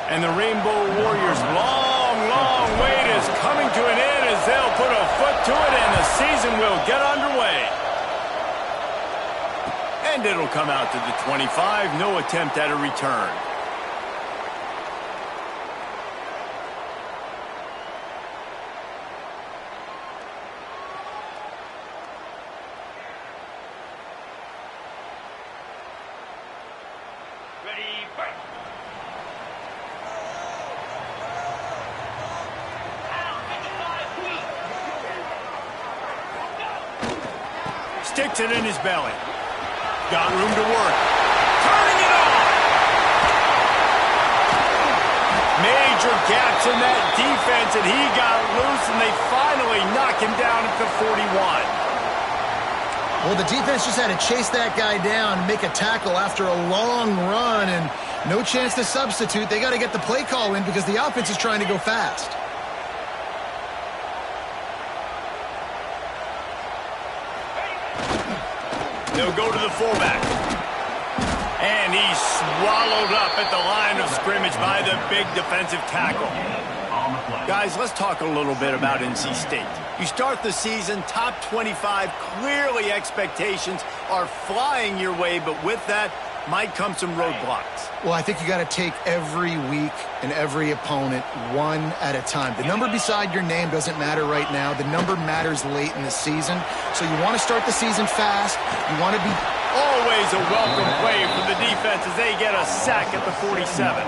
And the Rainbow Warriors' long, long wait is coming to an end as they'll put a foot to it and the season will get underway. And it'll come out to the 25, no attempt at a return. Sticks it in his belly. Got room to work. Turning it on! Major gaps in that defense, and he got loose, and they finally knock him down at the 41. Well, the defense just had to chase that guy down and make a tackle after a long run, and no chance to substitute. They got to get the play call in because the offense is trying to go fast. They'll go to the fullback. And he's swallowed up at the line of scrimmage by the big defensive tackle. Guys, let's talk a little bit about NC State. You start the season top 25. Clearly expectations are flying your way, but with that might come some roadblocks. Well, I think you got to take every week and every opponent one at a time. The number beside your name doesn't matter right now. The number matters late in the season. So you want to start the season fast. You want to be... Always a welcome play for the defense as they get a sack at the 47.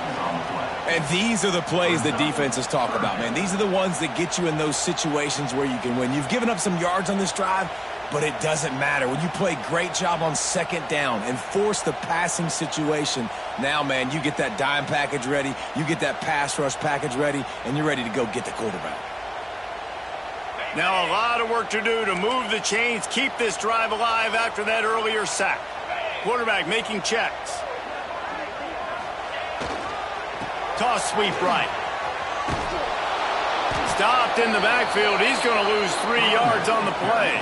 And these are the plays that defenses talk about, man. These are the ones that get you in those situations where you can win. You've given up some yards on this drive, but it doesn't matter. When you play a great job on second down and force the passing situation, now, man, you get that dime package ready, you get that pass rush package ready, and you're ready to go get the quarterback. Now a lot of work to do to move the chains, keep this drive alive after that earlier sack. Quarterback making checks. Toss sweep right. Stopped in the backfield. He's going to lose 3 yards on the play.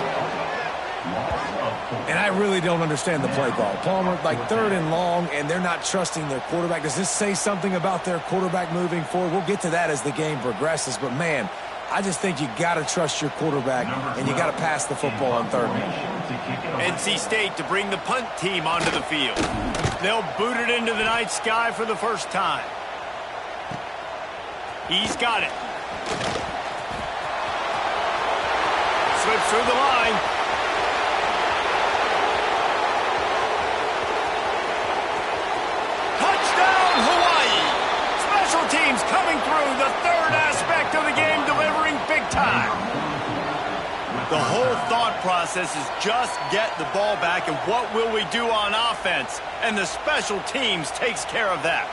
And I really don't understand the play call. Palmer, like 3rd and long, and they're not trusting their quarterback. Does this say something about their quarterback moving forward? We'll get to that as the game progresses. But, man, I just think you got to trust your quarterback, and you got to pass the football on 3rd. NC State to bring the punt team onto the field. They'll boot it into the night sky for the first time. He's got it. Slips through the line. Touchdown, Hawaii! Special teams coming through, the 3rd aspect of the game, delivering big time. The whole thought process is just get the ball back, and what will we do on offense? And the special teams takes care of that.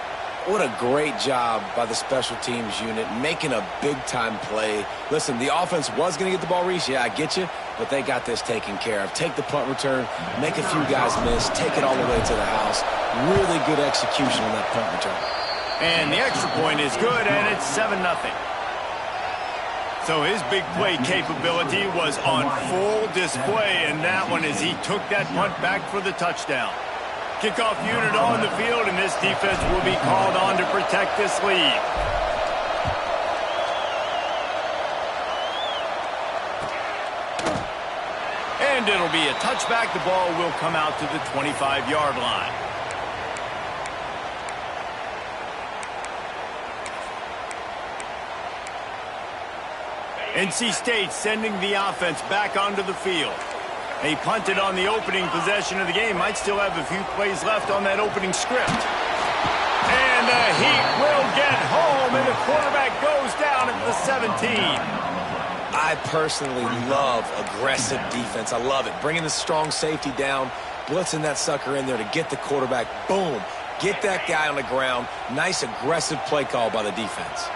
What a great job by the special teams unit, making a big-time play. Listen, the offense was going to get the ball, Reese. Yeah, I get you, but they got this taken care of. Take the punt return, make a few guys miss, take it all the way to the house. Really good execution on that punt return. And the extra point is good, and it's 7-0. So his big play capability was on full display in that one as he took that punt back for the touchdown. Kickoff unit on the field, and this defense will be called on to protect this lead. And it'll be a touchback. The ball will come out to the 25-yard line. NC State sending the offense back onto the field. They punted on the opening possession of the game. Might still have a few plays left on that opening script. And the Heat will get home, and the quarterback goes down at the 17. I personally love aggressive defense. I love it. Bringing the strong safety down, blitzing that sucker in there to get the quarterback. Boom. Get that guy on the ground. Nice aggressive play call by the defense.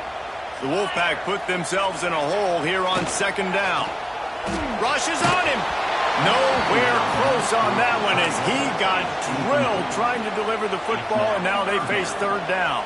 The Wolfpack put themselves in a hole here on 2nd down. Rushes on him. Nowhere close on that one as he got drilled trying to deliver the football, and now they face 3rd down.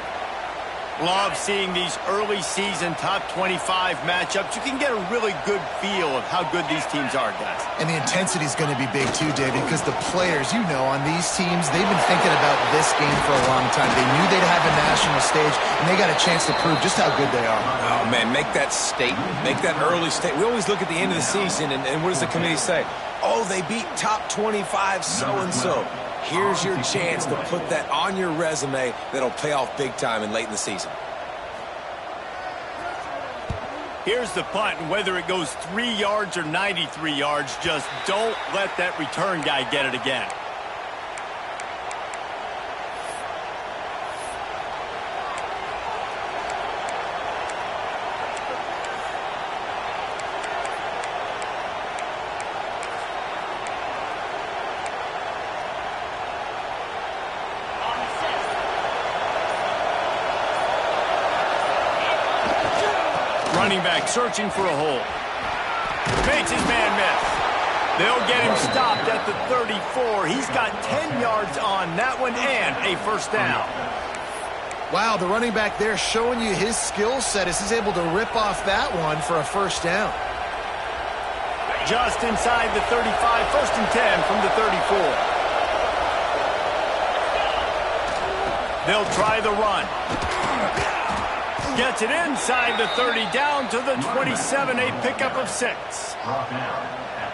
Love seeing these early season top 25 matchups. You can get a really good feel of how good these teams are, guys. And the intensity is going to be big too, David, because the players, you know, on these teams, they've been thinking about this game for a long time. They knew they'd have a national stage, and they got a chance to prove just how good they are. Oh, man, make that statement. Make that early statement. We always look at the end of the season, and what does the committee say? Oh, they beat top 25 so-and-so. Here's your chance to put that on your resume that'll pay off big time and late in the season. Here's the punt, and whether it goes 3 yards or 93 yards, just don't let that return guy get it again. Running back searching for a hole. Makes his man miss. They'll get him stopped at the 34. He's got 10 yards on that one and a first down. Wow, the running back there showing you his skill set as he's able to rip off that one for a first down. Just inside the 35, first and 10 from the 34. They'll try the run. Gets it inside the 30, down to the 27, a pickup of 6.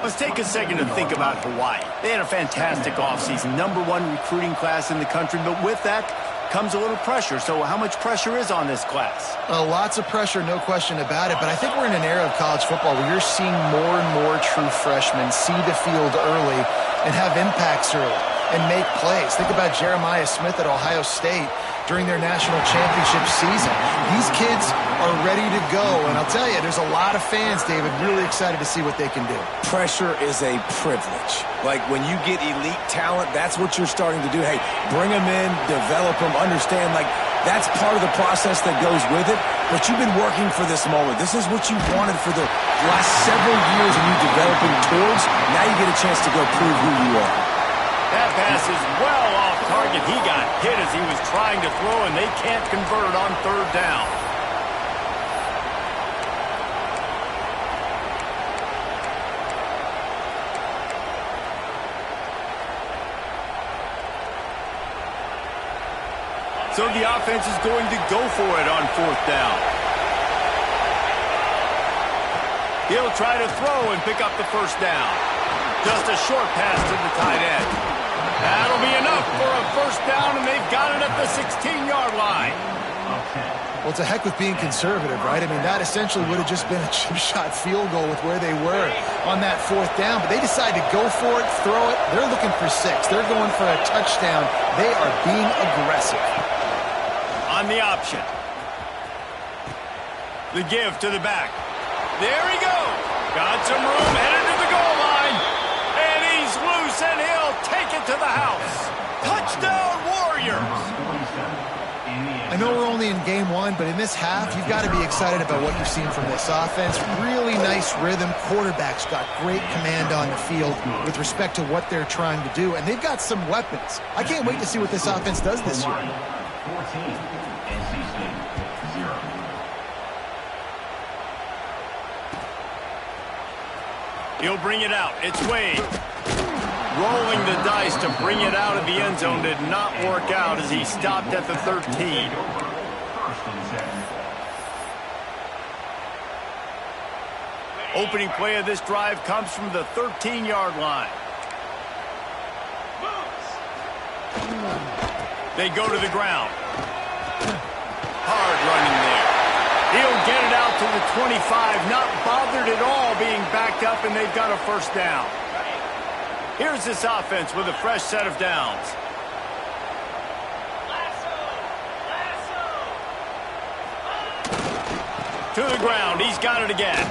Let's take a second to think about Hawaii. They had a fantastic offseason, #1 recruiting class in the country, but with that comes a little pressure. So how much pressure is on this class? Lots of pressure, no question about it, but I think we're in an era of college football where you're seeing more and more true freshmen see the field early and have impacts early and make plays. Think about Jeremiah Smith at Ohio State during their national championship season. These kids are ready to go, and I'll tell you, there's a lot of fans, David, really excited to see what they can do. Pressure is a privilege. Like when you get elite talent, that's what you're starting to do. Hey, bring them in, develop them, understand, like that's part of the process that goes with it, but you've been working for this moment. This is what you wanted for the last several years and you developing towards. Now you get a chance to go prove who you are. That pass is well off target. He got hit as he was trying to throw, and they can't convert on third down. So the offense is going to go for it on fourth down. He'll try to throw and pick up the first down. Just a short pass to the tight end. That'll be enough for a first down, and they've got it at the 16-yard line. Well, it's a heck with being conservative, right? I mean, that essentially would have just been a chip shot field goal with where they were on that fourth down, but they decided to go for it, throw it. They're looking for 6. They're going for a touchdown. They are being aggressive. On the option. The give to the back. There he goes. Got some room, headed to the goal line. And he's loose, and he'll take it to the house. Touchdown, Warriors. I know we're only in game 1, but in this half, you've got to be excited about what you've seen from this offense. Really nice rhythm. Quarterback's got great command on the field with respect to what they're trying to do, and they've got some weapons. I can't wait to see what this offense does this year. 14, NC State, 0. He'll bring it out. It's Wade. Rolling the dice to bring it out of the end zone did not work out as he stopped at the 13. Opening play of this drive comes from the 13-yard line. They go to the ground. Hard running there. He'll get it out to the 25, not bothered at all being backed up, and they've got a first down. Here's this offense with a fresh set of downs. To the ground, he's got it again.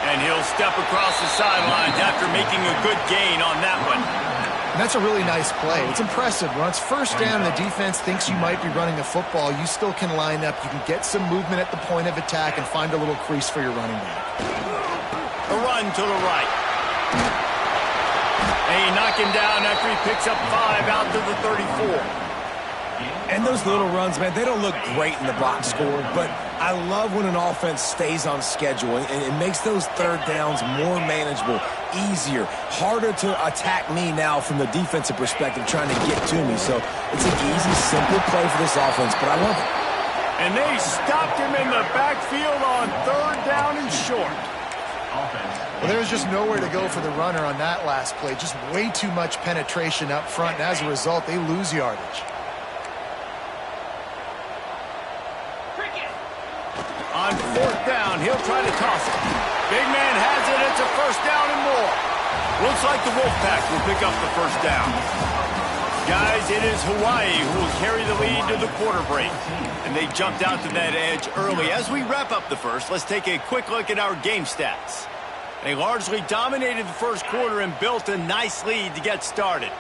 And he'll step across the sidelines after making a good gain on that one. And that's a really nice play. It's impressive. When it's first down and the defense thinks you might be running the football, you still can line up. You can get some movement at the point of attack and find a little crease for your running back. A run to the right. And he knocked him down after he picks up 5 out to the 34. And those little runs, man, they don't look great in the box score, but I love when an offense stays on schedule, and it makes those third downs more manageable, easier, harder to attack me now from the defensive perspective trying to get to me. So it's an easy, simple play for this offense, but I love it. And they stopped him in the backfield on third down and short. Well, there was just nowhere to go for the runner on that last play. Just way too much penetration up front, and as a result, they lose yardage. On fourth down, he'll try to toss it. Big man has it. It's a first down and more. Looks like the Wolfpack will pick up the first down. Guys, it is Hawaii who will carry the lead to the quarter break. And they jumped out to that edge early. As we wrap up the first, let's take a quick look at our game stats. They largely dominated the first quarter and built a nice lead to get started.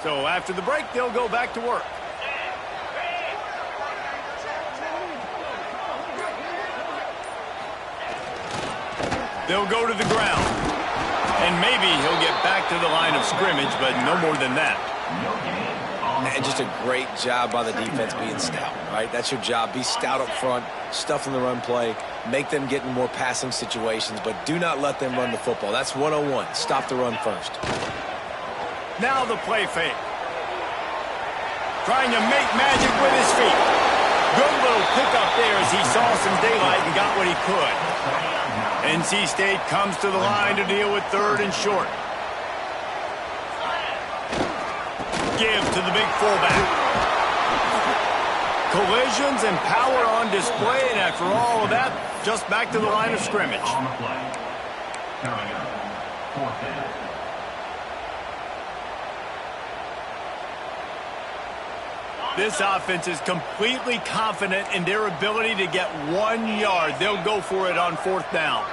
So after the break, they'll go back to work. They'll go to the ground. And maybe he'll get back to the line of scrimmage, but no more than that. And just a great job by the defense being stout, right? That's your job. Be stout up front, stuff in the run play, make them get in more passing situations, but do not let them run the football. That's 101. Stop the run first. Now the play fake. Trying to make magic with his feet. Good little pickup there as he saw some daylight and got what he could. NC State comes to the line to deal with third and short. Give to the big fullback. Collisions and power on display, and after all of that, just back to the line of scrimmage. On the play. Coming up, fourth down. This offense is completely confident in their ability to get 1 yard. They'll go for it on fourth down.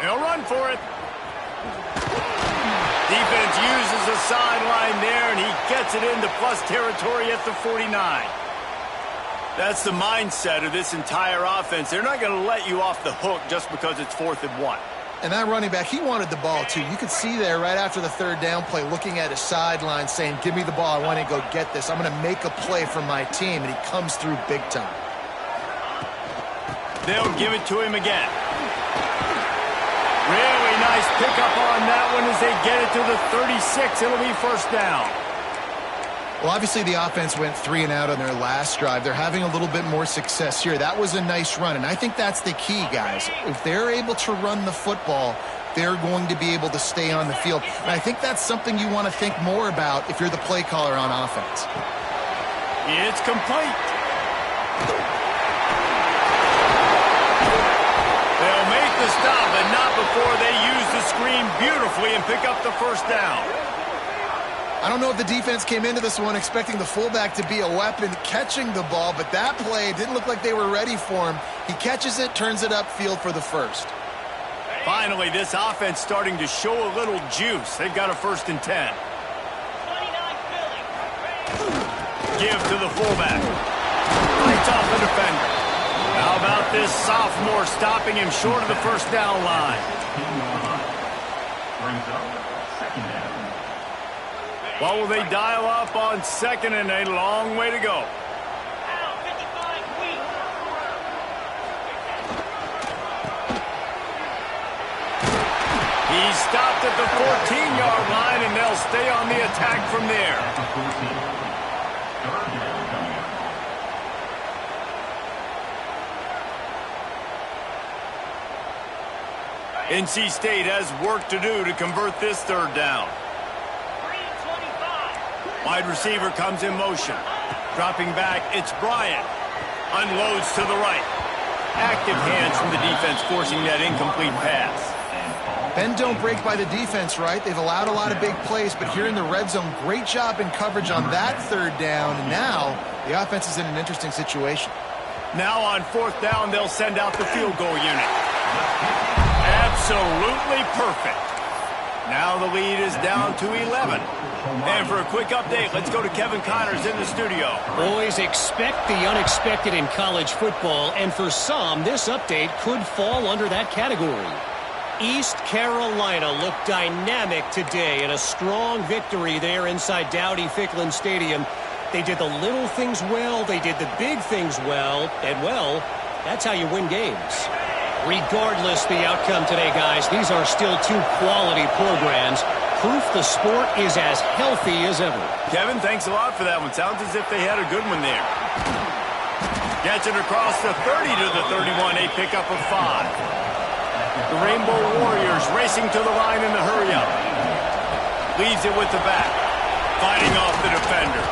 They'll run for it. Defense uses the sideline there, and he gets it into plus territory at the 49. That's the mindset of this entire offense. They're not going to let you off the hook just because it's 4th and 1. And that running back, he wanted the ball, too. You could see there right after the third down play looking at his sideline saying, give me the ball. I want to go get this. I'm going to make a play for my team, and he comes through big time. They'll give it to him again. Really nice pickup on that one as they get it to the 36. It'll be first down. Well, obviously the offense went 3 and out on their last drive. They're having a little bit more success here. That was a nice run, and I think that's the key, guys. If they're able to run the football, they're going to be able to stay on the field. And I think that's something you want to think more about if you're the play caller on offense. It's complete. They'll make the stop, but not before they use the screen beautifully and pick up the first down. I don't know if the defense came into this one expecting the fullback to be a weapon catching the ball, but that play didn't look like they were ready for him. He catches it, turns it upfield for the first. Finally, this offense starting to show a little juice. They've got a 1st and 10. Give to the fullback. Fights off the defender. How about this sophomore stopping him short of the first down line? Brings up second down. What will they dial up on second, and a long way to go? He's stopped at the 14-yard line, and they'll stay on the attack from there. Third down coming up. NC State has work to do to convert this third down. Wide receiver comes in motion. Dropping back, it's Bryant. Unloads to the right. Active hands from the defense forcing that incomplete pass. Bend don't break by the defense, right? They've allowed a lot of big plays, but here in the red zone, great job in coverage on that third down. And now the offense is in an interesting situation. Now on fourth down, they'll send out the field goal unit. Absolutely perfect. Now the lead is down to 11. And for a quick update, let's go to Kevin Connors in the studio. Boys, expect the unexpected in college football, and for some, this update could fall under that category. East Carolina looked dynamic today in a strong victory there inside Dowdy-Ficklin Stadium. They did the little things well, they did the big things well, and well, that's how you win games. Regardless the outcome today, guys, these are still two quality programs. Proof the sport is as healthy as ever. Kevin, thanks a lot for that one. Sounds as if they had a good one there. Gets it across the 30 to the 31, a pickup of 5. The Rainbow Warriors racing to the line in the hurry-up. Leaves it with the back. Fighting off the defender.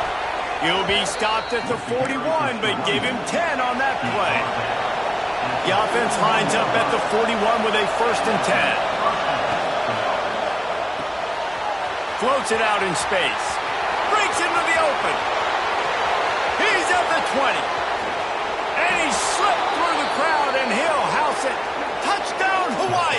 He'll be stopped at the 41, but give him 10 on that play. The offense lines up at the 41 with a 1st and 10. Floats it out in space. Breaks into the open. He's at the 20. And he slipped through the crowd, and he'll house it. Touchdown, Hawaii!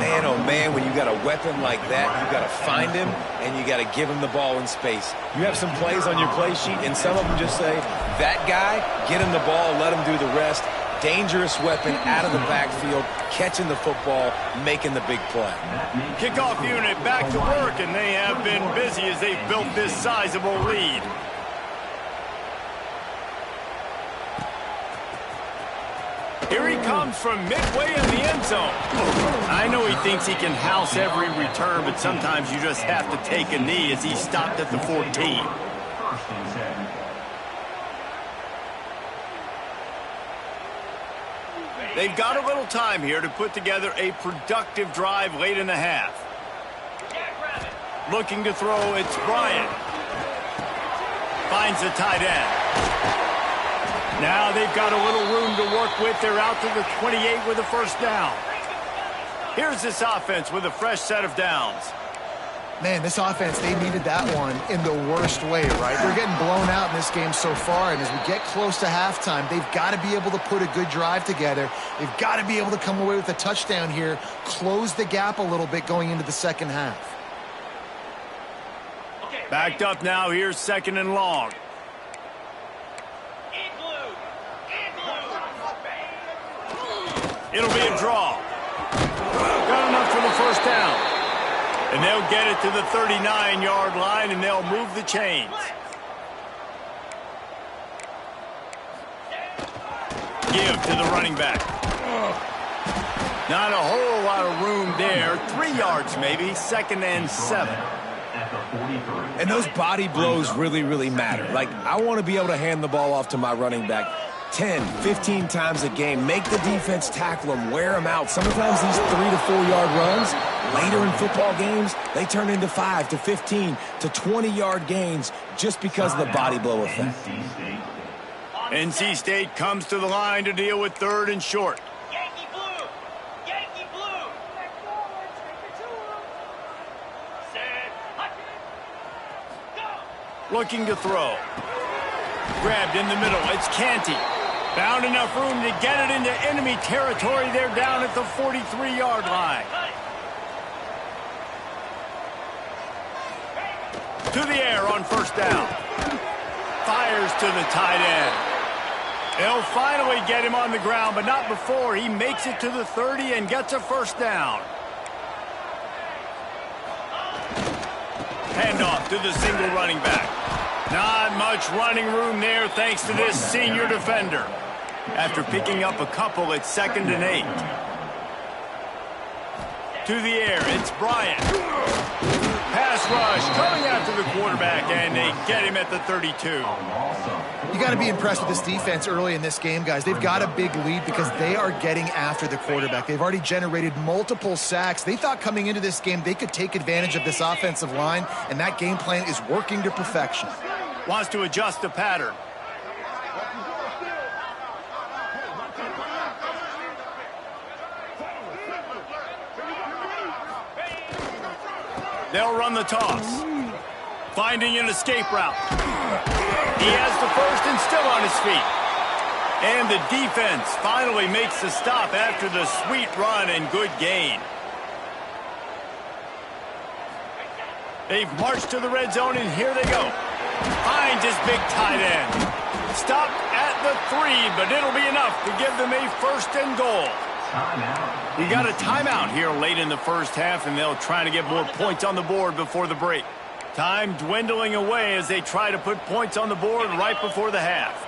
Man, oh man, when you got a weapon like that, you got to find him, and you got to give him the ball in space. You have some plays on your play sheet, and some of them just say, that guy, get him the ball, let him do the rest. Dangerous weapon out of the backfield, catching the football, making the big play. Kickoff unit back to work, and they have been busy as they've built this sizable lead. Here he comes from midway in the end zone. I know he thinks he can house every return, but sometimes you just have to take a knee as he stopped at the 14. They've got a little time here to put together a productive drive late in the half. Looking to throw, it's Bryant. Finds the tight end. Now they've got a little room to work with. They're out to the 28 with a 1st down. Here's this offense with a fresh set of downs. Man, this offense, they needed that one in the worst way, right? They're getting blown out in this game so far, and as we get close to halftime, they've got to be able to put a good drive together. They've got to be able to come away with a touchdown here, close the gap a little bit going into the second half. Backed up now, here's 2nd and long. It'll be a draw. Got enough for the 1st down. And they'll get it to the 39-yard line, and they'll move the chains. Give to the running back. Not a whole lot of room there. 3 yards maybe, 2nd and 7. And those body blows really, really matter. Like, I want to be able to hand the ball off to my running back 10, 15 times a game. Make the defense tackle them, wear them out. Sometimes these 3 to 4 yard runs, later in football games, they turn into 5 to 15 to 20-yard gains just because of the body blow effect. NC State comes to the line to deal with 3rd and short. Yankee blue! Yankee blue! Looking to throw. Grabbed in the middle. It's Canty. Found enough room to get it into enemy territory. They're down at the 43-yard line. To the air on 1st down. Fires to the tight end. They'll finally get him on the ground, but not before he makes it to the 30 and gets a 1st down. Handoff to the single running back. Not much running room there thanks to this senior defender. After picking up a couple, it's 2nd and 8. To the air, it's Bryant. Pass rush coming after the quarterback, and they get him at the 32. You got to be impressed with this defense early in this game, guys. They've got a big lead because they are getting after the quarterback. They've already generated multiple sacks. They thought coming into this game they could take advantage of this offensive line, and that game plan is working to perfection. Wants to adjust the pattern. They'll run the toss. Finding an escape route. He has the 1st and still on his feet. And the defense finally makes the stop after the sweet run and good gain. They've marched to the red zone, and here they go. Finds his big tight end. Stopped at the 3, but it'll be enough to give them a 1st and goal. You got a timeout here late in the first half, and they'll try to get more points on the board before the break. Time dwindling away as they try to put points on the board right before the half.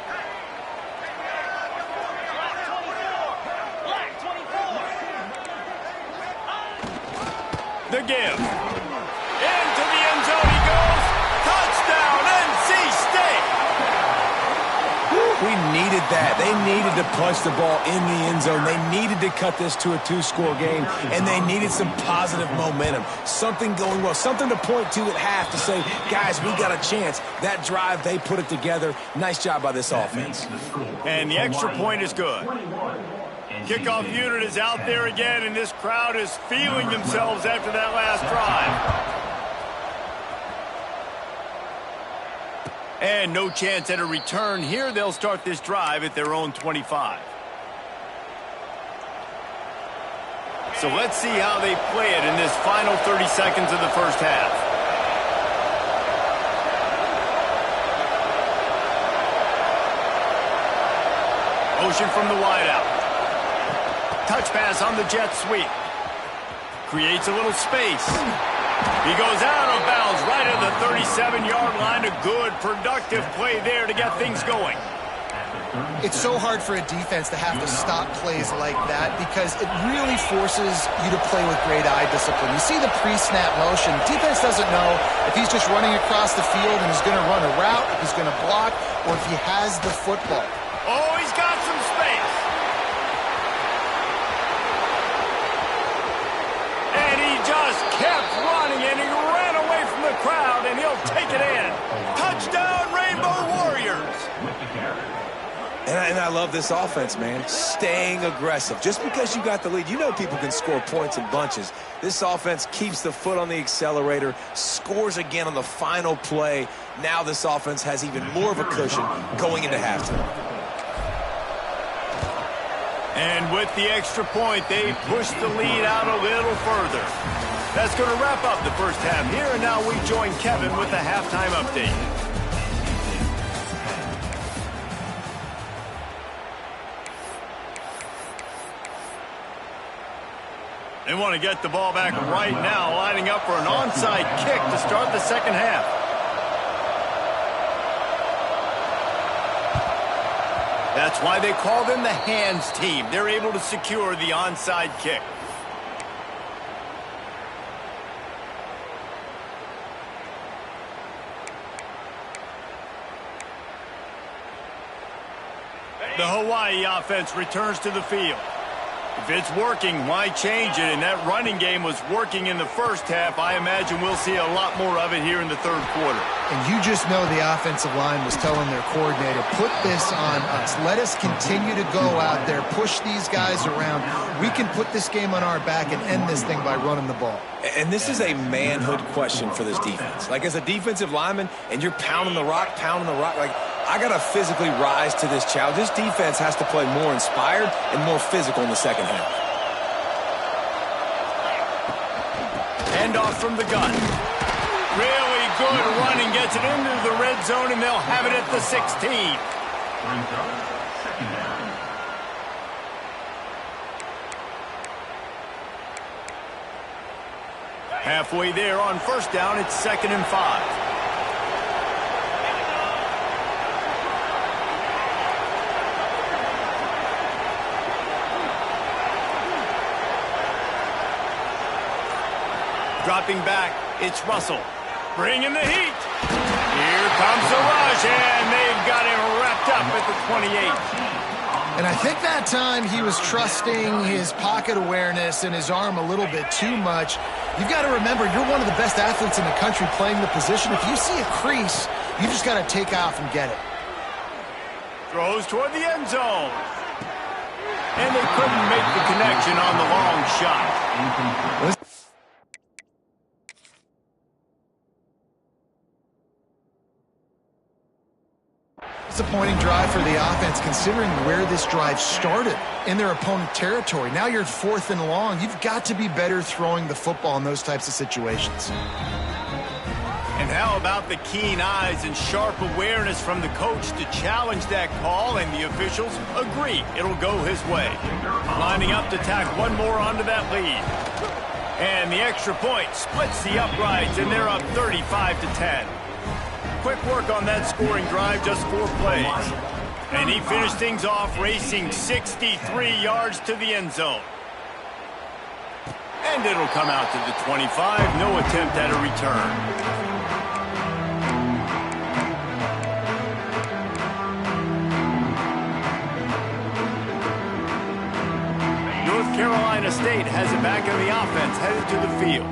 The give. Into the end zone he goes. Touchdown, NC State. We needed that. They needed to punch the ball in the end zone. They needed to cut this to a two-score game, and they needed some positive momentum. Something going well, something to point to at half to say, guys, we got a chance. That drive, they put it together. Nice job by this offense. And the extra point is good. Kickoff unit is out there again, and this crowd is feeling themselves after that last drive. And no chance at a return here. They'll start this drive at their own 25. So let's see how they play it in this final 30 seconds of the first half. Motion from the wideout. Touch pass on the jet sweep. Creates a little space. He goes out of bounds right at the 37-yard line. A good, productive play there to get things going. It's so hard for a defense to have to stop plays like that because it really forces you to play with great eye discipline. You see the pre-snap motion. Defense doesn't know if he's just running across the field and he's going to run a route, if he's going to block, or if he has the football. Oh, he's got some space. And he just kept running, and he ran away from the crowd, and he'll take it in. Touchdown, Rainbow Warriors. And I love this offense, man. Staying aggressive. Just because you got the lead, you know people can score points in bunches. This offense keeps the foot on the accelerator, scores again on the final play. Now this offense has even more of a cushion going into halftime. And with the extra point, they push the lead out a little further. That's going to wrap up the first half here, and now we join Kevin with the halftime update. They want to get the ball back right now, lining up for an onside kick to start the second half. That's why they call them the hands team. They're able to secure the onside kick. The Hawaii offense returns to the field. If it's working, why change it? And that running game was working in the first half. I imagine we'll see a lot more of it here in the third quarter. And you just know the offensive line was telling their coordinator, put this on us. Let us continue to go out there, push these guys around. We can put this game on our back and end this thing by running the ball. And this is a manhood question for this defense. Like, as a defensive lineman, and you're pounding the rock, like, I got to physically rise to this challenge. This defense has to play more inspired and more physical in the second half. Handoff from the gun. Really good running. Gets it into the red zone, and they'll have it at the 16. Halfway there on first down, it's 2nd and 5. Dropping back, it's Russell. Bringing the heat. Here comes the rush, and they've got him wrapped up at the 28. And I think that time he was trusting his pocket awareness and his arm a little bit too much. You've got to remember, you're one of the best athletes in the country playing the position. If you see a crease, you just got to take off and get it. Throws toward the end zone. And they couldn't make the connection on the long shot. Disappointing drive for the offense considering where this drive started in their opponent territory. Now you're 4th and long. You've got to be better throwing the football in those types of situations. And How about the keen eyes and sharp awareness from the coach to challenge that call, and the officials agree it'll go his way. Lining up to tack one more onto that lead. And the extra point splits the uprights, and they're up 35-10. Quick work on that scoring drive, just 4 plays. And he finished things off racing 63 yards to the end zone. And it'll come out to the 25, no attempt at a return. North Carolina State has it back in the offense, headed to the field.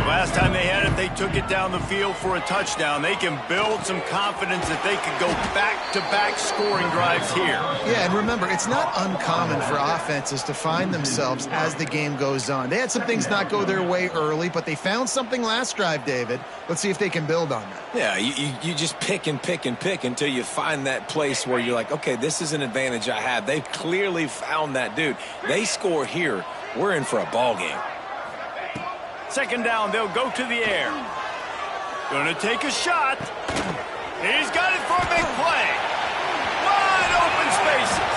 Last time they had it, they took it down the field for a touchdown. They can build some confidence that they could go back-to-back scoring drives here. Yeah, and remember, it's not uncommon for offenses to find themselves as the game goes on. They had some things not go their way early, but they found something last drive, David. Let's see if they can build on that. Yeah, you just pick and pick and pick until you find that place where you're like, okay, this is an advantage I have. They've clearly found that, dude. They score here, we're in for a ball game. Second down, they'll go to the air. Gonna take a shot. He's got it for a big play. Wide open spaces.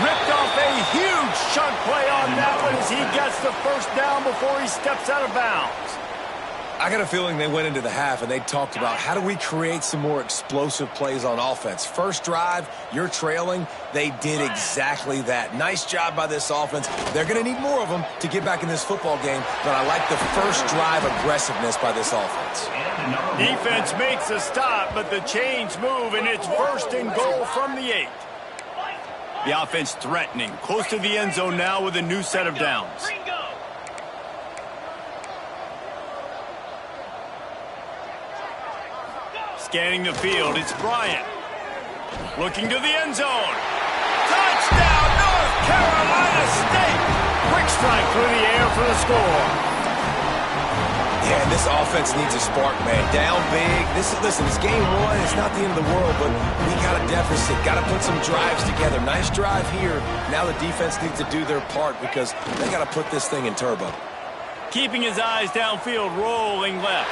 Ripped off a huge chunk play on that one as he gets the first down before he steps out of bounds. I got a feeling they went into the half and they talked about how do we create some more explosive plays on offense. First drive, you're trailing. They did exactly that. Nice job by this offense. They're going to need more of them to get back in this football game, but I like the first drive aggressiveness by this offense. Defense makes a stop, but the chains move, and it's first and goal from the 8. The offense threatening, close to the end zone now with a new set of downs. Scanning the field, it's Bryant. Looking to the end zone. Touchdown, North Carolina State! Quick strike through the air for the score. Yeah, and this offense needs a spark, man. Down big. Listen, it's game 1. It's not the end of the world, but we got a deficit. Got to put some drives together. Nice drive here. Now the defense needs to do their part because they got to put this thing in turbo. Keeping his eyes downfield, rolling left.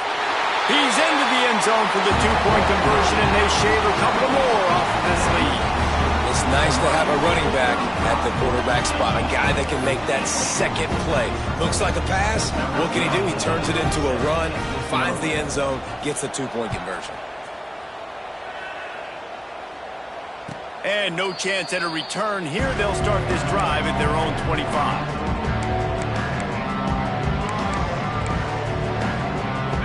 He's into the end zone for the 2-point conversion, and they shave a couple more off of this lead. It's nice to have a running back at the quarterback spot, a guy that can make that second play. Looks like a pass. What can he do? He turns it into a run, finds the end zone, gets the 2-point conversion. And no chance at a return here. They'll start this drive at their own 25.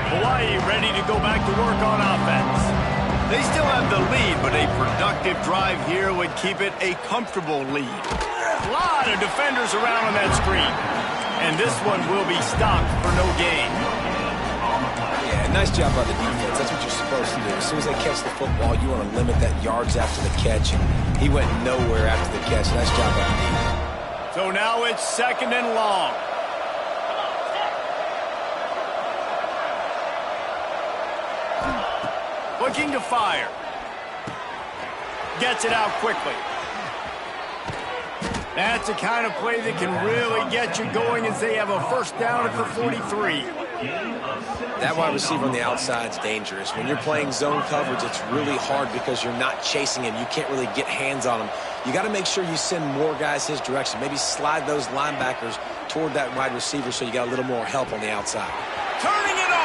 Hawaii ready to go back to work on offense. They still have the lead, but a productive drive here would keep it a comfortable lead. A lot of defenders around on that screen. And this one will be stopped for no gain. Yeah, nice job by the defense. That's what you're supposed to do. As soon as they catch the football, you want to limit that yards after the catch. And he went nowhere after the catch. Nice job by the defense. So now it's second and long. Looking to fire. Gets it out quickly. That's the kind of play that can really get you going as they have a first down at the 43. That wide receiver on the outside is dangerous. When you're playing zone coverage, it's really hard because you're not chasing him. You can't really get hands on him. You got to make sure you send more guys his direction. Maybe slide those linebackers toward that wide receiver so you got a little more help on the outside. Turning it on.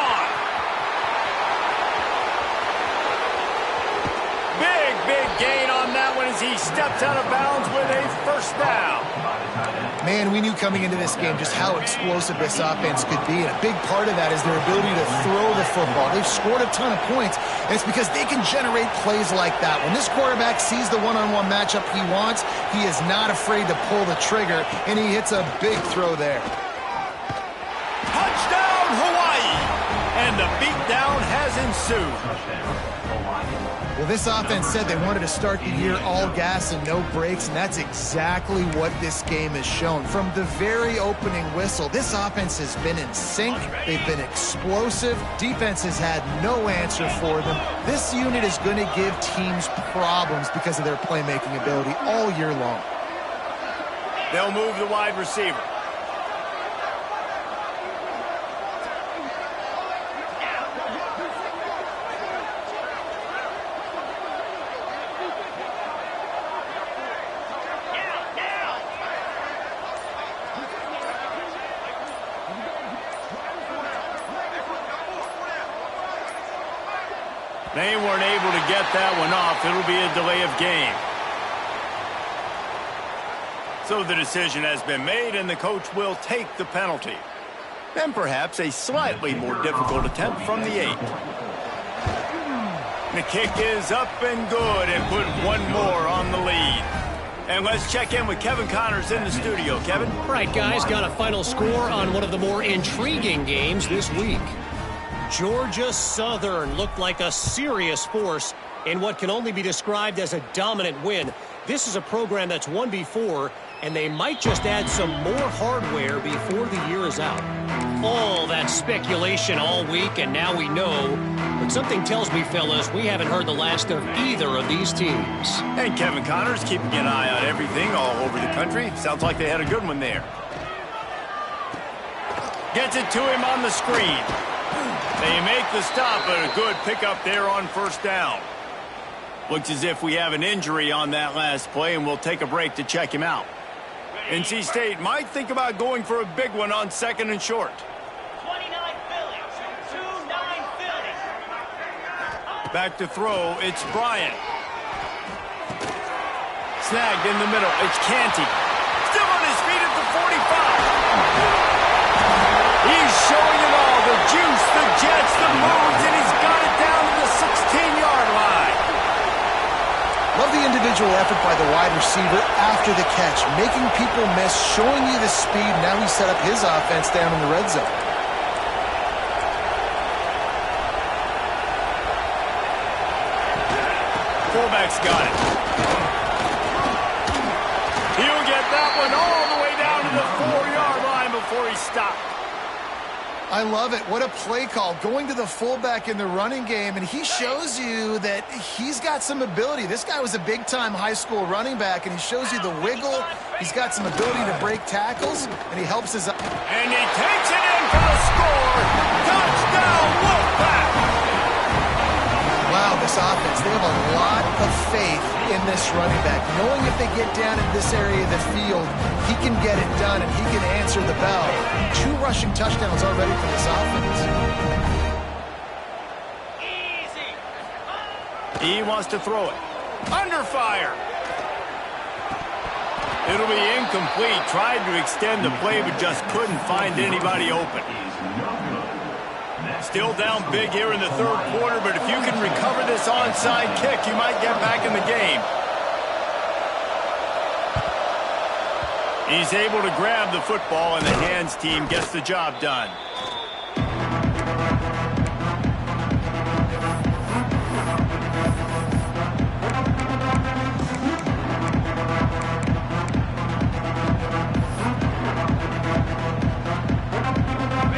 Big gain on that one as he steps out of bounds with a first down. Man, we knew coming into this game just how explosive this offense could be, and a big part of that is their ability to throw the football. They've scored a ton of points, and it's because they can generate plays like that. When this quarterback sees the one-on-one matchup he wants, he is not afraid to pull the trigger, and he hits a big throw there. Touchdown, Hawaii! And the beatdown has ensued. Well, this offense said they wanted to start the year all gas and no brakes, and that's exactly what this game has shown. From the very opening whistle, this offense has been in sync. They've been explosive. Defense has had no answer for them. This unit is going to give teams problems because of their playmaking ability all year long. They'll move the wide receiver. to get that one off. It'll be a delay of game. So the decision has been made, and the coach will take the penalty. And perhaps a slightly more difficult attempt from the 8. The kick is up and good, and put one more on the lead. And let's check in with Kevin Connors in the studio. Kevin? All right, guys, got a final score on one of the more intriguing games this week. Georgia Southern looked like a serious force in what can only be described as a dominant win. This is a program that's won before, and they might just add some more hardware before the year is out. All that speculation all week, and now we know. But something tells me, fellas, we haven't heard the last of either of these teams. And Kevin Connors keeping an eye on everything all over the country. Sounds like they had a good one there. Gets it to him on the screen. They make the stop, but a good pickup there on first down. Looks as if we have an injury on that last play, and we'll take a break to check him out. NC State might think about going for a big one on 2nd and short. 29 Philly. 2-9 Philly. Back to throw, it's Bryant. Snagged in the middle, it's Canty. Still on his feet at the 45. He's showing it all, the juice, the jets, the moves, and he's got it down to the 16-yard line. Love the individual effort by the wide receiver after the catch, making people miss, showing you the speed. Now he set up his offense down in the red zone. Fullback's got it. He'll get that one all the way down to the 4-yard line before he stopped. I love it. What a play call. Going to the fullback in the running game, and he shows you that he's got some ability. This guy was a big-time high school running back, and he shows you the wiggle. He's got some ability to break tackles, and he helps his... And he takes it in for the score. Touchdown, Wolfpack! Wow, this offense, they have a lot of faith in this running back. Knowing if they get down in this area of the field, he can get it done and he can answer the bell. 2 rushing touchdowns already for this offense. Easy. He wants to throw it. Under fire. It'll be incomplete. Tried to extend the play, but just couldn't find anybody open. Still down big here in the 3rd quarter, but if you can recover this onside kick, you might get back in the game. He's able to grab the football, and the hands team gets the job done.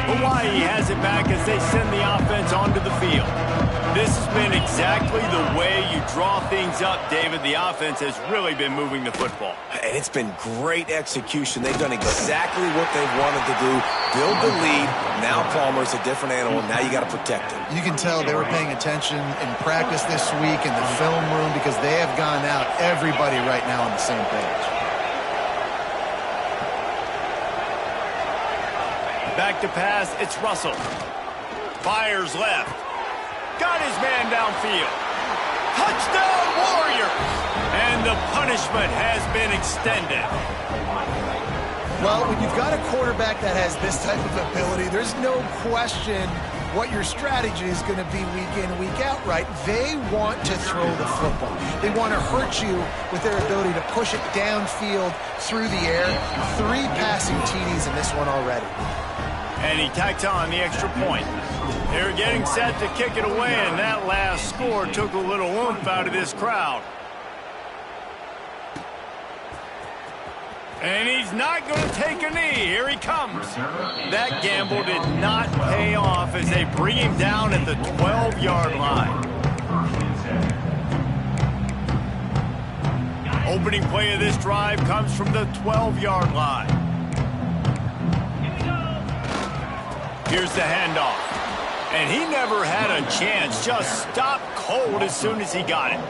Hawaii has it back as they send the offense onto the field. This has been exactly the way you draw things up, David. The offense has really been moving the football. And it's been great execution. They've done exactly what they've wanted to do. Build the lead. Now Palmer's a different animal. Now you got to protect him. You can tell they were paying attention in practice this week in the film room because they have gone out, everybody right now on the same page. Back to pass, it's Russell. Fires left. Got his man downfield. Touchdown, Warriors! And the punishment has been extended. Well, when you've got a quarterback that has this type of ability, there's no question what your strategy is going to be week in, week out, right? They want to throw the football. They want to hurt you with their ability to push it downfield through the air. 3 passing TDs in this one already. And he tacks on the extra point. They're getting set to kick it away, and that last score took a little oomph out of this crowd. And he's not going to take a knee. Here he comes. That gamble did not pay off as they bring him down at the 12-yard line. Opening play of this drive comes from the 12-yard line. Here's the handoff. And he never had a chance. Just stopped cold as soon as he got it.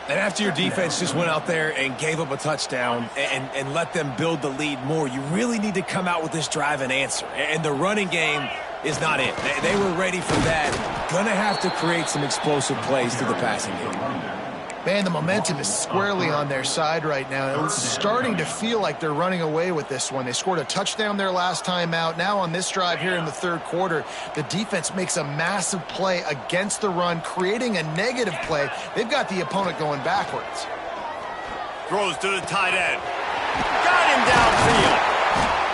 And after your defense just went out there and gave up a touchdown and let them build the lead more, you really need to come out with this drive and answer. And the running game is not it. They were ready for that. going to have to create some explosive plays through the passing game. Man, the momentum is squarely on their side right now. It's starting to feel like they're running away with this one. They scored a touchdown their last time out. Now on this drive here in the third quarter, the defense makes a massive play against the run, creating a negative play. They've got the opponent going backwards. Throws to the tight end. Got him downfield.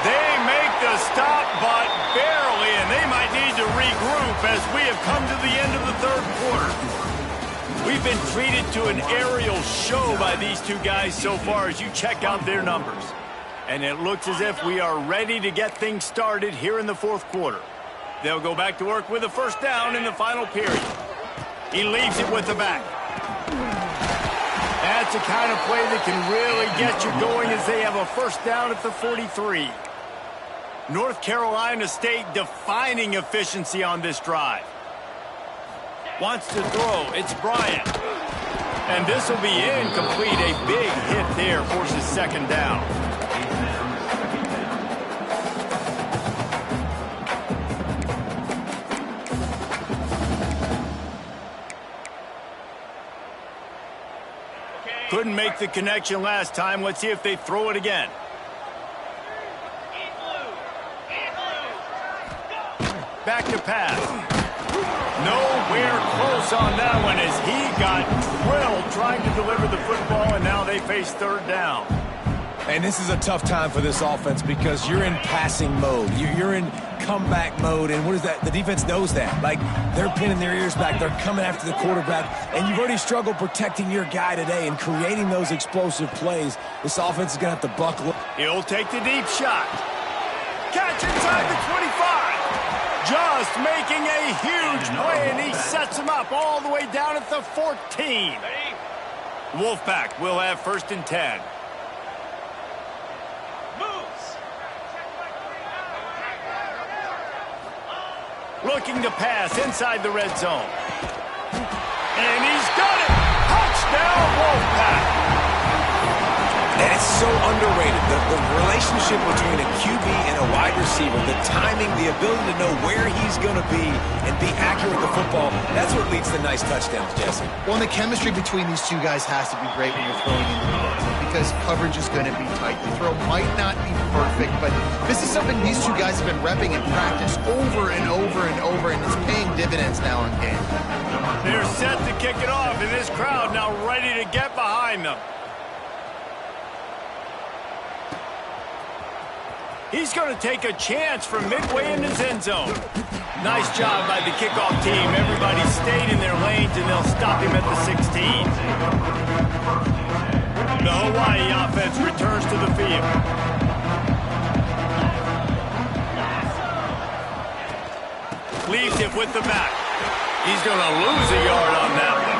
They make the stop, but barely, and they might need to regroup as we have come to the end of the third quarter. We've been treated to an aerial show by these two guys so far as you check out their numbers. And it looks as if we are ready to get things started here in the fourth quarter. They'll go back to work with a first down in the final period. He leaves it with the back. That's the kind of play that can really get you going as they have a first down at the 43. North Carolina State defining efficiency on this drive. Wants to throw. It's Bryant. And this will be incomplete. A big hit there forces second down. Couldn't make the connection last time. Let's see if they throw it again. Back to pass. Nowhere close on that one as he got drilled trying to deliver the football, and now they face third down. And this is a tough time for this offense because you're in passing mode. You're in comeback mode, and what is that? The defense knows that. Like, they're pinning their ears back. They're coming after the quarterback, and you've already struggled protecting your guy today and creating those explosive plays. This offense is going to have to buckle. He'll take the deep shot. Catch inside the 25. Just making a huge play, and he sets him up all the way down at the 14. Wolfpack will have first and 10. Looking to pass inside the red zone. And he's got it! Touchdown, Wolfpack! And it's so underrated. The relationship between a QB and a wide receiver, the timing, the ability to know where he's going to be and be accurate with the football, that's what leads to nice touchdowns, Jesse. Well, and the chemistry between these two guys has to be great when you're throwing into the red zone because coverage is going to be tight. The throw might not be perfect, but this is something these two guys have been repping in practice over and over and over, and it's paying dividends now in game. They're set to kick it off, and this crowd now ready to get behind them. He's going to take a chance from midway in his end zone. Nice job by the kickoff team. Everybody stayed in their lanes, and they'll stop him at the 16. The Hawaii offense returns to the field. Leaves it with the back. He's going to lose a yard on that one.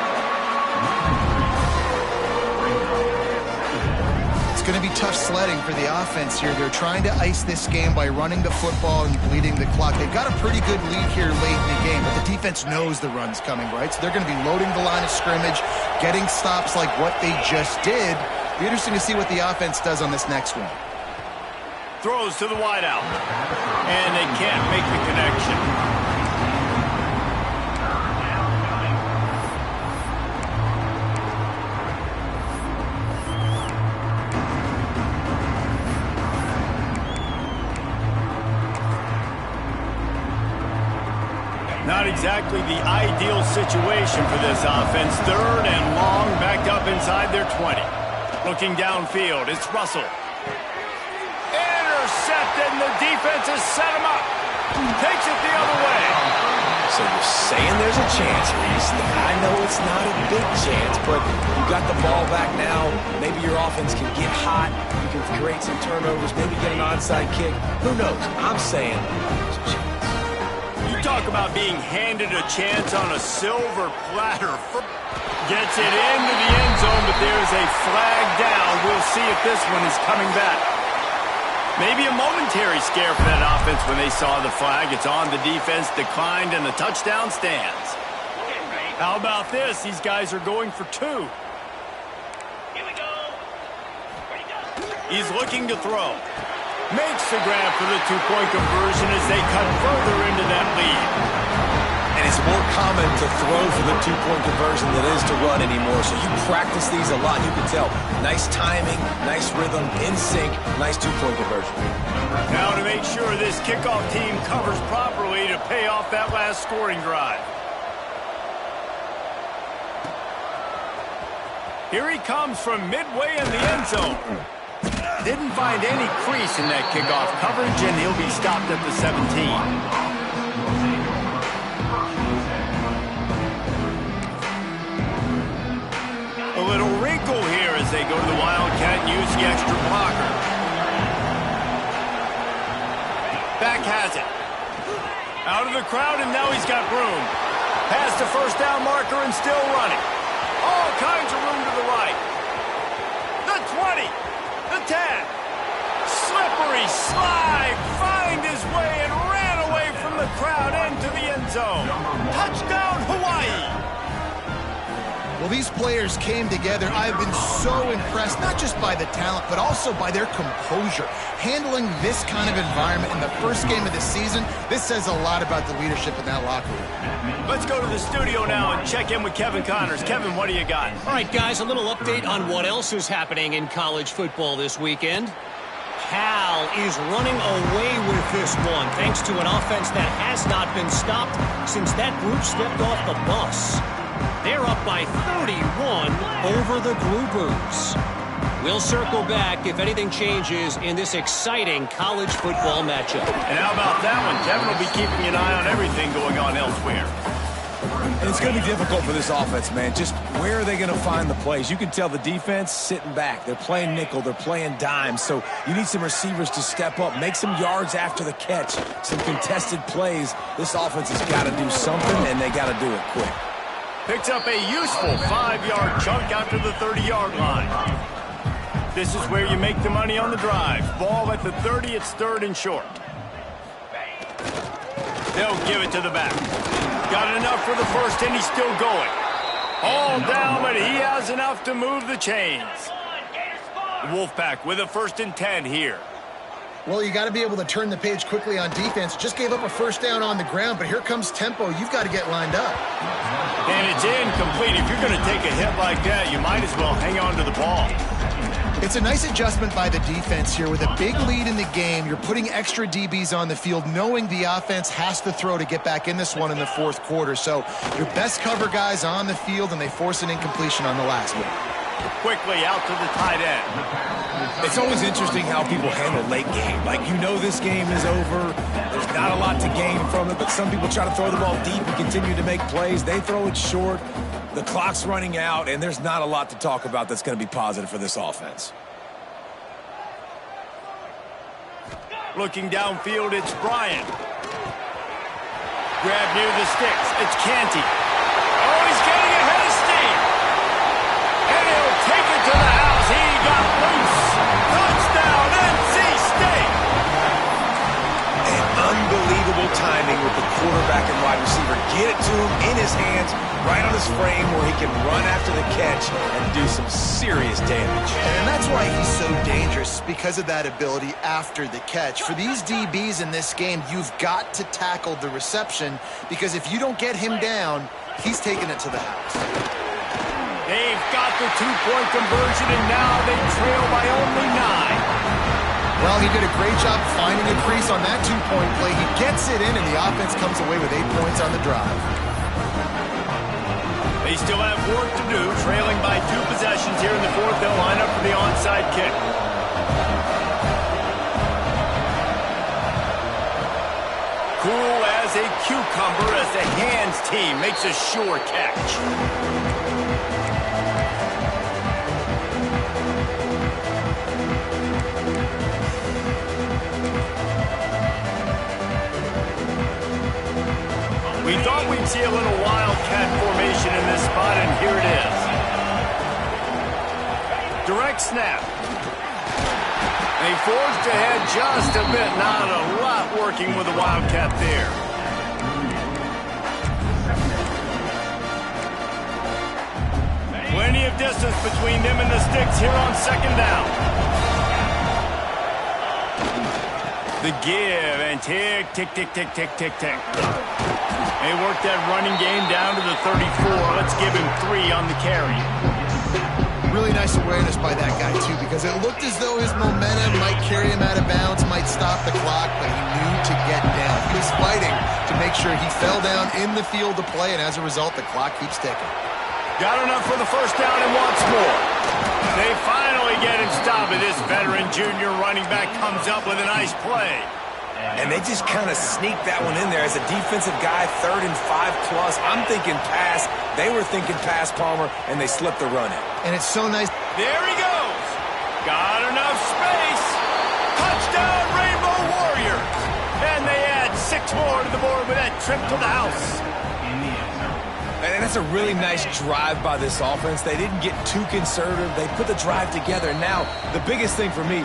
It's going to be tough sledding for the offense here. They're trying to ice this game by running the football and bleeding the clock. They've got a pretty good lead here late in the game, but the defense knows the run's coming, right? So they're going to be loading the line of scrimmage, getting stops like what they just did. Be interesting to see what the offense does on this next one. Throws to the wideout, and they can't make the connection. Not exactly the ideal situation for this offense. Third and long, backed up inside their 20. Looking downfield, it's Russell. Intercepted, and the defense has set him up. Takes it the other way. So you're saying there's a chance, Reese. I know it's not a big chance, but you got the ball back now. Maybe your offense can get hot. You can create some turnovers, maybe get an onside kick. Who knows? I'm saying there's a chance. Talk about being handed a chance on a silver platter. Gets it into the end zone, but there's a flag down. We'll see if this one is coming back. Maybe a momentary scare for that offense when they saw the flag. It's on, the defense declined, and the touchdown stands. How about this? These guys are going for two. Here we go. Ready, go. He's looking to throw. Makes the grab for the two-point conversion as they cut further into that lead. And And it's more common to throw for the two-point conversion than it is to run anymore. So you practice these a lot. You can tell. Nice timing, nice rhythm, in sync, nice two-point conversion. Now to make sure this kickoff team covers properly to pay off that last scoring drive. Here he comes from midway in the end zone. Didn't find any crease in that kickoff coverage, and he'll be stopped at the 17. A little wrinkle here as they go to the Wildcat and use the extra blocker. Back has it. Out of the crowd, and now he's got room. Past the first down marker and still running. All kinds of room to the right. The 20. The 10. Slippery slide. Find his way and ran away from the crowd into the end zone. Touchdown, Hawaii. Well, these players came together. I've been so impressed, not just by the talent, but also by their composure. Handling this kind of environment in the first game of the season, this says a lot about the leadership in that locker room. Let's go to the studio now and check in with Kevin Connors. Kevin, what do you got? All right, guys, a little update on what else is happening in college football this weekend. Cal is running away with this one, thanks to an offense that has not been stopped since that group stepped off the bus. They're up by 31 over the Groupers. We'll circle back if anything changes in this exciting college football matchup. And how about that one? Kevin will be keeping an eye on everything going on elsewhere. And it's going to be difficult for this offense, man. Just where are they going to find the plays? You can tell the defense sitting back. They're playing nickel. They're playing dime. So you need some receivers to step up, make some yards after the catch, some contested plays. This offense has got to do something, and they got to do it quick. Picks up a useful 5-yard chunk after the 30-yard line. This is where you make the money on the drive. Ball at the 30, it's third and short. They'll give it to the back. Got enough for the first, and he's still going. All down, but he has enough to move the chains. The Wolfpack with a 1st and 10 here. Well, you got to be able to turn the page quickly on defense. Just gave up a first down on the ground, but here comes tempo. You've got to get lined up. And it's incomplete. If you're going to take a hit like that, you might as well hang on to the ball. It's a nice adjustment by the defense here. With a big lead in the game, you're putting extra DBs on the field, knowing the offense has to throw to get back in this one in the fourth quarter. So your best cover guys on the field, and they force an incompletion on the last one. Quickly out to the tight end. It's always interesting how people handle late game. Like, you know this game is over. There's not a lot to gain from it, but some people try to throw the ball deep and continue to make plays. They throw it short. The clock's running out, and there's not a lot to talk about that's going to be positive for this offense. Looking downfield, it's Bryant. Grab near the sticks. It's Canty. Oh, he's getting ahead of steam. And he'll take it to the house. He got loose. Touchdown, NC State. And unbelievable timing with the quarterback and wide receiver. Get it to him in his hands, right on his frame where he can run after the catch and do some serious damage. And that's why he's so dangerous, because of that ability after the catch. For these DBs in this game, you've got to tackle the reception, because if you don't get him down, he's taking it to the house. They've got the two-point conversion, and now they trail by only 9. Well, he did a great job finding a crease on that two-point play. He gets it in, and the offense comes away with 8 points on the drive. They still have work to do, trailing by 2 possessions here in the fourth. They'll line up for the onside kick. Cool as a cucumber as the hands team makes a sure catch. We thought we'd see a little Wildcat formation in this spot, and here it is. Direct snap. They forged ahead just a bit. Not a lot working with the Wildcat there. Plenty of distance between them and the sticks here on second down. The give, and tick, tick, tick, tick, tick, tick, tick. They worked that running game down to the 34. Let's give him 3 on the carry. Really nice awareness by that guy, too, because it looked as though his momentum might carry him out of bounds, might stop the clock, but he knew to get down. He was fighting to make sure he fell down in the field to play, and as a result, the clock keeps ticking. Got enough for the first down and wants more. They finally get him stopped, and this veteran junior running back comes up with a nice play. And they just kind of sneaked that one in there as a defensive guy, 3rd and 5+. I'm thinking pass. They were thinking pass, Palmer, and they slipped the run in. And it's so nice. There he goes. Got enough space. Touchdown, Rainbow Warriors. And they add 6 more to the board with that trip to the house. And that's a really nice drive by this offense. They didn't get too conservative. They put the drive together. Now, the biggest thing for me,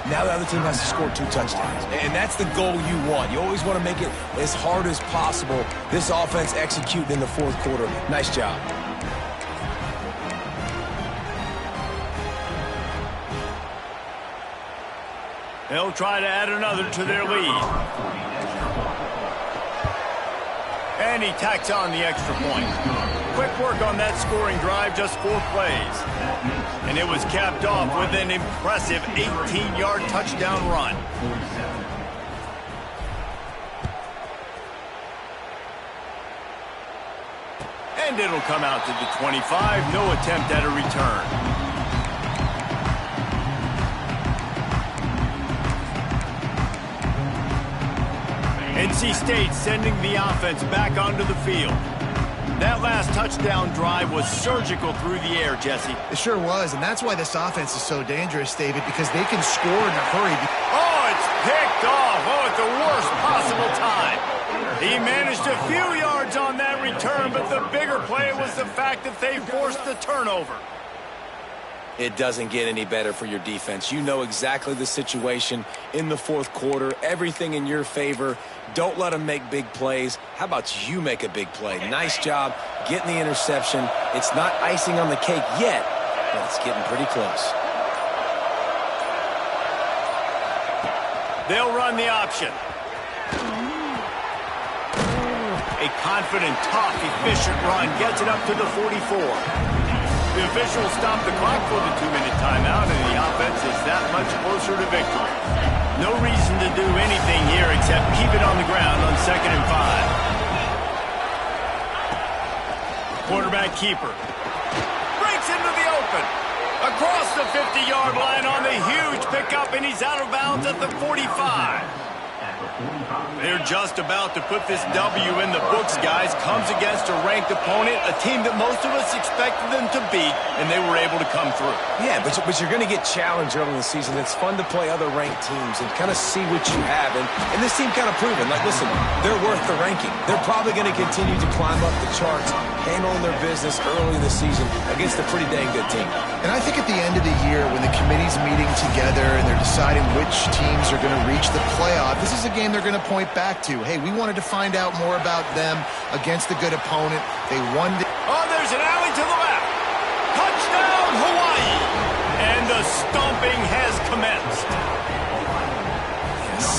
now the other team has to score 2 touchdowns. And that's the goal you want. You always want to make it as hard as possible. This offense executed in the 4th quarter. Nice job. They'll try to add another to their lead. And he tacks on the extra point. Quick work on that scoring drive, just 4 plays. And it was capped off with an impressive 18-yard touchdown run. And it'll come out to the 25. No attempt at a return. NC State sending the offense back onto the field. That last touchdown drive was surgical through the air, Jesse. It sure was, and that's why this offense is so dangerous, David, because they can score in a hurry. Oh, it's picked off. Oh, at the worst possible time. He managed a few yards on that return, but the bigger play was the fact that they forced the turnover. It doesn't get any better for your defense. You know exactly the situation in the 4th quarter. Everything in your favor. Don't let them make big plays. How about you make a big play? Nice job getting the interception. It's not icing on the cake yet, but it's getting pretty close. They'll run the option. A confident, tough, efficient run gets it up to the 44. The officials stop the clock for the 2-minute timeout, and the offense is that much closer to victory. No reason to do anything here except keep it on the ground on 2nd and 5. Quarterback keeper. Breaks into the open. Across the 50-yard line on the huge pickup, and he's out of bounds at the 45. They're just about to put this W in the books, guys. Comes against a ranked opponent, a team that most of us expected them to beat, and they were able to come through. Yeah, but you're going to get challenged early in the season. It's fun to play other ranked teams and kind of see what you have. And this team kind of proven, like, listen, they're worth the ranking. They're probably going to continue to climb up the charts, handling their business early in the season against a pretty dang good team. And I think at the end of the year, when the committee's meeting together and they're deciding which teams are going to reach the playoff, this is a game they're going to point back to. Hey, we wanted to find out more about them against a good opponent. They won. Oh, there's an alley to the left. Touchdown, Hawaii. And the stomping has commenced.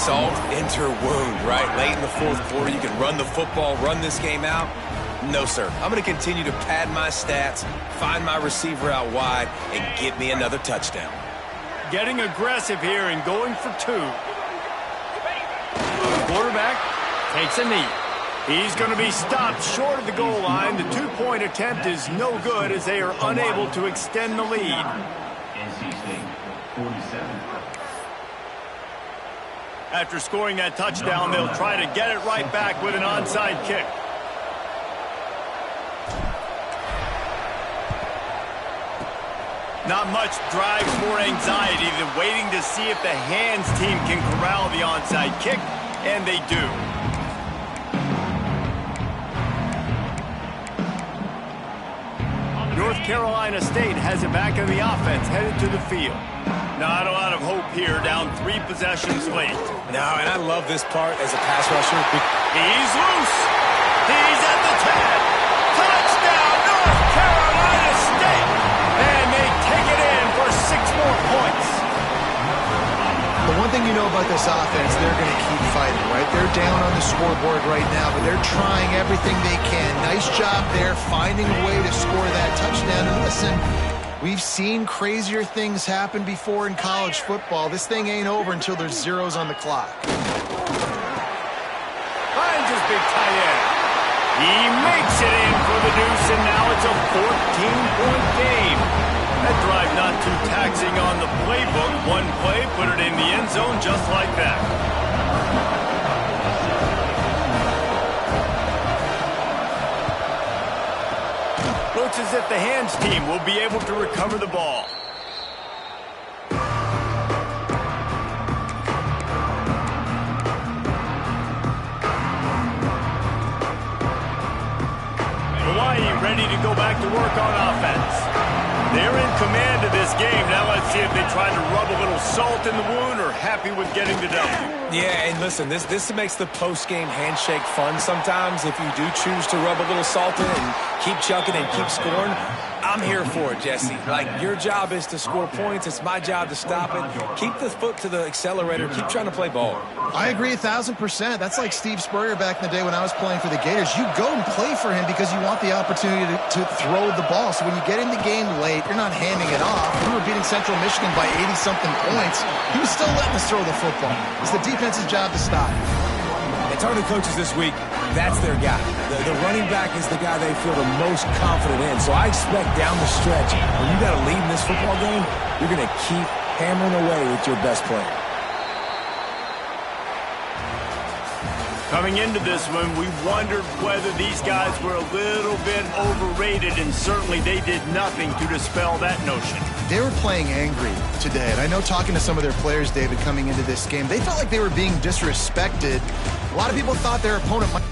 Salt into wound, right? Late in the 4th quarter, you can run the football, run this game out. No, sir. I'm going to continue to pad my stats, find my receiver out wide, and get me another touchdown. Getting aggressive here and going for 2. The quarterback takes a knee. He's going to be stopped short of the goal line. The 2-point attempt is no good as they are unable to extend the lead. NC State, 47. After scoring that touchdown, they'll try to get it right back with an onside kick. Not much drives more anxiety than waiting to see if the hands team can corral the onside kick, and they do. North Carolina State has it back in the offense, headed to the field. Not a lot of hope here, down 3 possessions late. No, and I love this part as a pass rusher. He's loose. He's at the 10. Touchdown, North Carolina State. And they take it in for 6 more points. The one thing you know about about this offense, they're going to keep fighting, right? They're down on the scoreboard right now, but they're trying everything they can. Nice job there, finding a way to score that touchdown. And listen, we've seen crazier things happen before in college football. This thing ain't over until there's zeros on the clock. Finds his big tight end. He makes it in for the deuce, and now it's a 14-point game. That drive not too taxing on the playbook. One play, put it in the end zone just like that. Looks as if the hands team will be able to recover the ball. Hawaii ready to go back to work on offense. They're in command of this game. Now let's see if they try to rub a little salt in the wound or happy with getting the W. Yeah, and listen, this makes the post-game handshake fun sometimes. If you do choose to rub a little salt in and keep chucking and keep scoring, I'm here for it, Jesse. Like, your job is to score points. It's my job to stop it. Keep the foot to the accelerator. Keep trying to play ball. I agree 1,000%. That's like Steve Spurrier back in the day when I was playing for the Gators. You go and play for him because you want the opportunity to throw the ball. So when you get in the game late, you're not handing it off. We were beating Central Michigan by 80-something points. He was still letting us throw the football. It's the defense's job to stop. And talking to coaches this week, that's their guy. The running back is the guy they feel the most confident in. So I expect down the stretch, when you got to lead in this football game, you're going to keep hammering away with your best player. Coming into this one, we wondered whether these guys were a little bit overrated, and certainly they did nothing to dispel that notion. They were playing angry today, and I know talking to some of their players, David, coming into this game, they felt like they were being disrespected. A lot of people thought their opponent might